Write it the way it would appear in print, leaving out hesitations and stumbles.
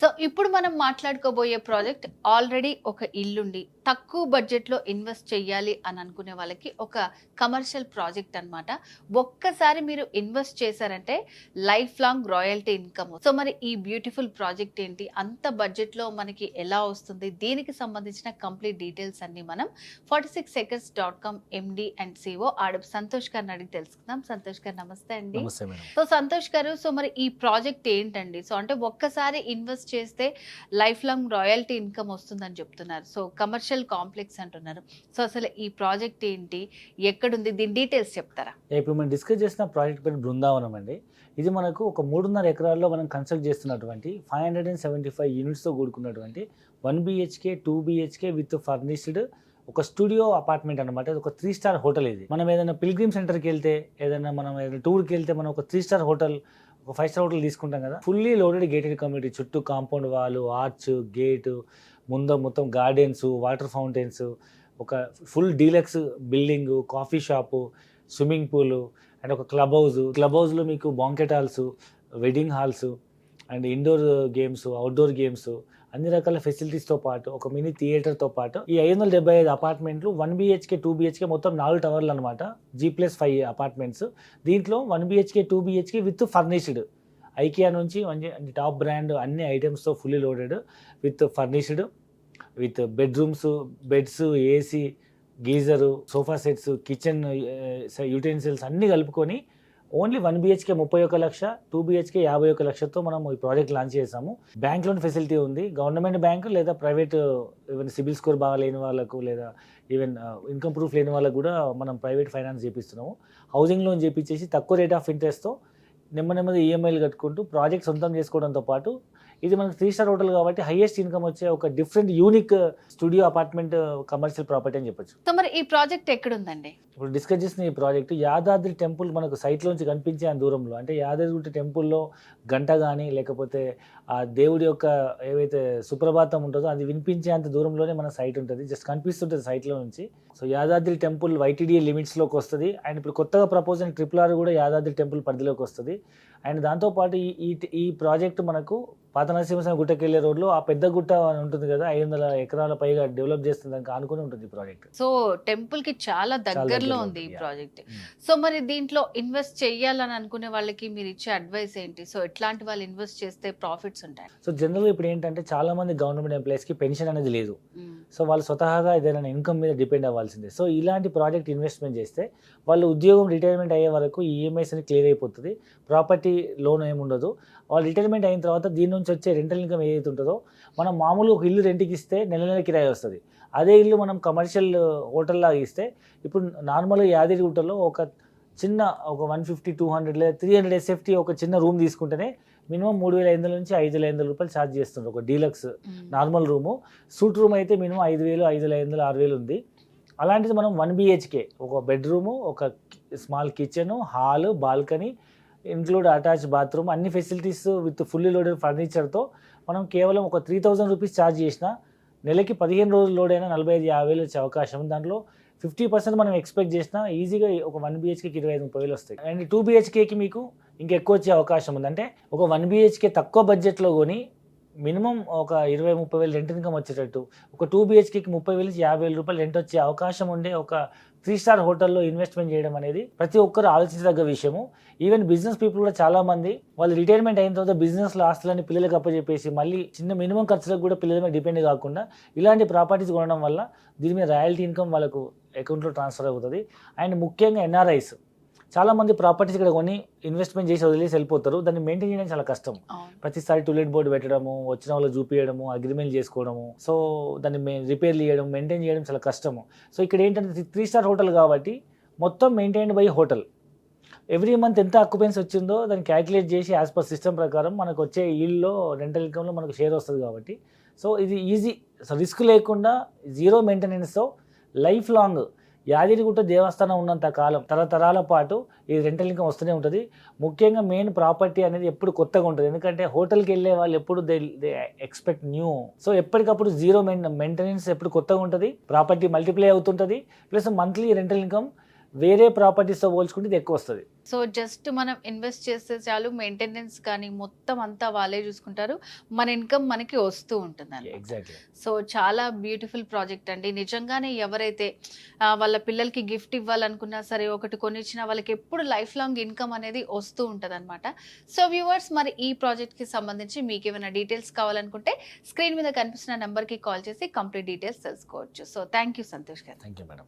So ఇప్పుడు మనం మాట్లాడుకోబోయే project already ఒక ఇల్లుండి తక్కువ బడ్జెట్లో ఇన్వెస్ట్ చేయాలి అని అనుకునే వాళ్ళకి ఒక కమర్షియల్ ప్రాజెక్ట్ అన్నమాట. ఒక్కసారి మీరు ఇన్వెస్ట్ చేశారంటే life long royalty income. So మరి ఈ బ్యూటిఫుల్ ప్రాజెక్ట్ ఏంటి, అంత బడ్జెట్లో మనకి ఎలా వస్తుంది, దీనికి సంబంధించిన కంప్లీట్ డీటెయిల్స్ అన్ని మనం 46acres.com MD and CEO Adapu Santosh గారిని అడిగి తెలుసుకుందాం. సంతోష్ గారు నమస్తే అండి. నమస్తే మేడం. సో సంతోష్ గారు, సో మరి ఈ ప్రాజెక్ట్ ఏంటండి? సో అంటే ఒక్కసారి ఇన్వెస్ట్ చేస్తే లైఫ్ లాంగ్ రాయల్టీ ఇన్కమ్ వస్తుందని చెప్తున్నారు. సో కమర్షియల్ కాంప్లెక్స్ అంటున్నారు. సో అసలు ఈ ప్రాజెక్ట్ ఏంటి, ఎక్కడుంది, దీని డీటెయిల్స్ చెప్తారా? ఇప్పుడు మనం డిస్కస్ చేసిన ప్రాజెక్ట్ పేరు బృందావనం అండి. ఇది మనకు ఒక 3.5 ఎకరాల్లో మనం కన్స్ట్రక్ట్ చేస్తున్నటువంటి 575 యూనిట్స్తో కూడుకున్నటువంటి 1 BHK 2 BHK విత్ ఫర్నిష్డ్ ఒక స్టూడియో అపార్ట్మెంట్ అనమాట. ఇది ఒక 3 స్టార్ హోటల్. ఇది మనం ఏదైనా పిల్గ్రిమ్ సెంటర్కి వెళ్తే, మనం ఏదైనా టూర్కి వెళ్తే మనం ఒక 3 స్టార్ హోటల్, ఒక 5 స్టార్ హోటల్ తీసుకుంటాం కదా. ఫుల్లీ లోడెడ్ గేటెడ్ కమ్యూనిటీ, చుట్టూ కాంపౌండ్ వాళ్ళు, ఆర్చ్, గేటు, ముందు మొత్తం గార్డెన్స్, వాటర్ ఫౌంటైన్స్, ఒక full deluxe building, coffee shop, swimming pool and ఒక క్లబ్ హౌస్లో మీకు banquet halls, wedding halls and indoor games, outdoor games, అన్ని రకాల ఫెసిలిటీస్తో పాటు ఒక మినీ థియేటర్తో పాటు ఈ 575 అపార్ట్మెంట్లు 1 BHK 2 BHK మొత్తం 4 టవర్లు అనమాట. G+5 apartments. దీంట్లో 1 BHK 2 BHK with furnished, IKEA నుంచి టాప్ బ్రాండ్ అన్ని ఐటమ్స్తో fully loaded with furnished, with bedrooms, beds, AC, geyser, sofa sets, kitchen utensils అన్నీ కలుపుకొని ఓన్లీ 1 BHK 31 లక్ష, 2 BHK 51 లక్షతో మనం ఈ ప్రాజెక్ట్ లాంచ్ చేసాము. బ్యాంక్ లోన్ ఫెసిలిటీ ఉంది. గవర్నమెంట్ బ్యాంక్ లేదా ప్రైవేట్, ఈవెన్ సిబిల్ స్కోర్ బాగా లేని వాళ్ళకు లేదా ఈవెన్ ఇన్కమ్ ప్రూఫ్ లేని వాళ్ళకు కూడా మనం ప్రైవేట్ ఫైనాన్స్ చేపిస్తున్నాము. హౌసింగ్ లోన్ చేపించేసి తక్కువ రేట్ ఆఫ్ ఇంట్రెస్ట్తో నెమ్మది ఈఎంఐలు కట్టుకుంటూ ప్రాజెక్ట్ సొంతం చేసుకోవడంతో పాటు ఇది మనకు 3 స్టార్ హోటల్ కాబట్టి హైయెస్ట్ ఇన్కమ్ వచ్చే ఒక different unique studio apartment commercial property అని చెప్పొచ్చు. సో మరి ఈ ప్రాజెక్ట్ ఎక్కడుందండి? ఇప్పుడు డిస్కస్ చేసిన ఈ ప్రాజెక్ట్ యాదాద్రి టెంపుల్ మనకు సైట్లోంచి కనిపించే దూరంలో, అంటే యాదాద్రి టెంపుల్లో గంట కానీ లేకపోతే ఆ దేవుడి యొక్క ఏవైతే సుప్రభాతం ఉంటుందో అది వినిపించే అంత దూరంలోనే మన సైట్ ఉంటుంది. జస్ట్ కనిపిస్తుంటుంది సైట్లో నుంచి. సో యాదాద్రి టెంపుల్ YTDA లిమిట్స్లోకి వస్తుంది. అండ్ ఇప్పుడు కొత్తగా ప్రపోజ్ అయిన RRR కూడా యాదాద్రి టెంపుల్ పరిధిలోకి వస్తుంది. అండ్ దాంతోపాటు ఈ ప్రాజెక్ట్ మనకు పాత నరసింహస్వామి గుట్టకి వెళ్ళే రోడ్లో ఆ పెద్ద గుట్ట ఉంటుంది కదా, 500 ఎకరాల పైగా డెవలప్ చేస్తుంది, దానికి ఆనుకుని ఉంటుంది ఈ ప్రాజెక్ట్. సో టెంపుల్ కి చాలా దగ్గరలో ఉంది ఈ ప్రాజెక్ట్. సో మరి దీంట్లో ఇన్వెస్ట్ చేయాలని అనుకునే వాళ్ళకి మీరు ఇచ్చే అడ్వైస్ ఏంటి? సో ఎట్లాంటి వాళ్ళు ఇన్వెస్ట్ చేస్తే ప్రాఫిట్స్ ఉంటాయి? సో జనరల్గా ఇప్పుడు ఏంటంటే చాలా మంది గవర్నమెంట్ ఎంప్లాయీస్కి పెన్షన్ అనేది లేదు. సో వాళ్ళు స్వతహాగా ఏదైనా ఇన్కమ్ మీద డిపెండ్ అవ్వాల్సిందే. సో ఇలాంటి ప్రాజెక్ట్ ఇన్వెస్ట్మెంట్ చేస్తే వాళ్ళు ఉద్యోగం రిటైర్మెంట్ అయ్యే వరకు ఈ ఈఎంఐస్ అని క్లియర్ అయిపోతుంది. ప్రాపర్టీ లోన్ ఏమి ఉండదు. వాళ్ళు రిటైర్మెంట్ అయిన తర్వాత దీని నుంచి వచ్చే రెంటల్ ఇన్కమ్ ఏదైతే ఉంటుందో, మనం మామూలుగా ఒక ఇల్లు రెంట్కి ఇస్తే నెల కిరాయి వస్తుంది. అదే ఇల్లు మనం కమర్షియల్ హోటల్లాగా ఇస్తే, ఇప్పుడు నార్మల్గా యాదగిరిగుట్టలో ఒక 150, 200 లేదా 300 SFT ఒక చిన్న రూమ్ తీసుకుంటేనే మినిమం 3,500 నుంచి 5,500 రూపాయలు ఛార్జ్ చేస్తుంది ఒక deluxe normal room. Suite room అయితే మినిమం 5,000, 5,500, 6,000 ఉంది. అలాంటిది మనం 1 BHK ఒక బెడ్రూము, ఒక small kitchen, hall, balcony, include attach bathroom, అన్ని ఫెసిలిటీస్ విత్ ఫుల్లీ లోడెడ్ ఫర్నిచర్తో మనం కేవలం ఒక 3,000 రూపీస్ ఛార్జ్ చేసిన నెలకి 15 రోజులు లోడ్ అయినా 45,000 వచ్చే అవకాశం. దాంట్లో 50% మనం ఎక్స్పెక్ట్ చేసినా ఈజీగా ఒక 1 BHKకి 25,000-30,000 వస్తాయి. అండ్ 2 BHKకి మీకు ఇంకెక్కువ వచ్చే అవకాశం ఉంది. అంటే ఒక 1 BHK తక్కువ బడ్జెట్లో కొని మినిమం ఒక 20,000-30,000 రెంట్ ఇన్కమ్ వచ్చేటట్టు, ఒక 2 BHKకి 30,000-50,000 రూపాయలు రెంట్ వచ్చే అవకాశం ఉండే ఒక 3 స్టార్ హోటల్లో ఇన్వెస్ట్మెంట్ చేయడం అనేది ప్రతి ఒక్కరు ఆలోచించదగ్గ విషయము. ఈవెన్ బిజినెస్ పీపుల్ కూడా చాలా మంది వాళ్ళు రిటైర్మెంట్ అయిన తర్వాత బిజినెస్లో ఆస్తులని పిల్లలకు అప్పచెప్పేసి మళ్ళీ చిన్న మినిమం ఖర్చులకు కూడా పిల్లల మీద డిపెండ్ కాకుండా ఇలాంటి ప్రాపర్టీస్ కొనడం వల్ల దీని మీద రాయల్టీ ఇన్కమ్ వాళ్ళకు అకౌంట్లో ట్రాన్స్ఫర్ అవుతుంది. అండ్ ముఖ్యంగా NRIs చాలామంది ప్రాపర్టీస్ ఇక్కడ కొని ఇన్వెస్ట్మెంట్ చేసి వదిలేసి వెళ్ళిపోతారు. దాన్ని మెయింటైన్ చేయడం చాలా కష్టం. ప్రతిసారి టూలెట్ బోర్డు పెట్టడము, వచ్చిన వాళ్ళు చూపించడము, అగ్రిమెంట్ చేసుకోవడము, సో దాన్ని రిపేర్లు చేయడం, మెయింటైన్ చేయడం చాలా కష్టము. సో ఇక్కడ ఏంటంటే 3 స్టార్ హోటల్ కాబట్టి మొత్తం maintained by hotel. Every month ఎంత ఆక్యుపెన్సీ వచ్చిందో దాన్ని క్యాలిక్యులేట్ చేసి యాజ్ పర్ సిస్టమ్ ప్రకారం మనకు వచ్చే ఈల్డ్లో రెంటల్ ఇన్కమ్లో మనకు షేర్ వస్తుంది కాబట్టి, సో ఇది ఈజీ, సో రిస్క్ లేకుండా జీరో మెయింటెనెన్స్తో లైఫ్ లాంగ్ యాదగిరిగుట్ట దేవస్థానం ఉన్నంత కాలం తరతరాల పాటు ఈ రెంటల్ ఇన్కమ్ వస్తూనే ఉంటుంది. ముఖ్యంగా మెయిన్ ప్రాపర్టీ అనేది ఎప్పుడు కొత్తగా ఉంటుంది. ఎందుకంటే హోటల్కి వెళ్ళే వాళ్ళు ఎప్పుడు దే ఎక్స్పెక్ట్ న్యూ. సో ఎప్పటికప్పుడు జీరో మెయింటెనెన్స్ ఎప్పుడు కొత్తగా ఉంటుంది. ప్రాపర్టీ మల్టిప్లై అవుతుంటుంది. ప్లస్ మంత్లీ రెంటల్ ఇన్కమ్ వేరే ప్రాపర్టీస్తో పోల్చుకుంటే ఇది ఎక్కువ వస్తుంది. సో జస్ట్ మనం ఇన్వెస్ట్ చేస్తే చాలు, మెయింటెనెన్స్ కానీ మొత్తం అంతా వాళ్ళే చూసుకుంటారు, మన ఇన్కమ్ మనకి వస్తూ ఉంటుంది. ఎగ్జాక్ట్లీ. సో చాలా బ్యూటిఫుల్ ప్రాజెక్ట్ అండి. నిజంగానే ఎవరైతే వాళ్ళ పిల్లలకి గిఫ్ట్ ఇవ్వాలనుకున్నా సరే, ఒకటి కొనిచ్చిన వాళ్ళకి ఎప్పుడు లైఫ్ లాంగ్ ఇన్కమ్ అనేది వస్తూ ఉంటుంది అనమాట. సో వ్యూవర్స్, మరి ఈ ప్రాజెక్ట్కి సంబంధించి మీకు ఏమైనా డీటెయిల్స్ కావాలనుకుంటే స్క్రీన్ మీద కనిపిస్తున్న నెంబర్కి కాల్ చేసి కంప్లీట్ డీటెయిల్స్ తెలుసుకోవచ్చు. సో థ్యాంక్ యూ సంతోష్ గారు. Thank you madam.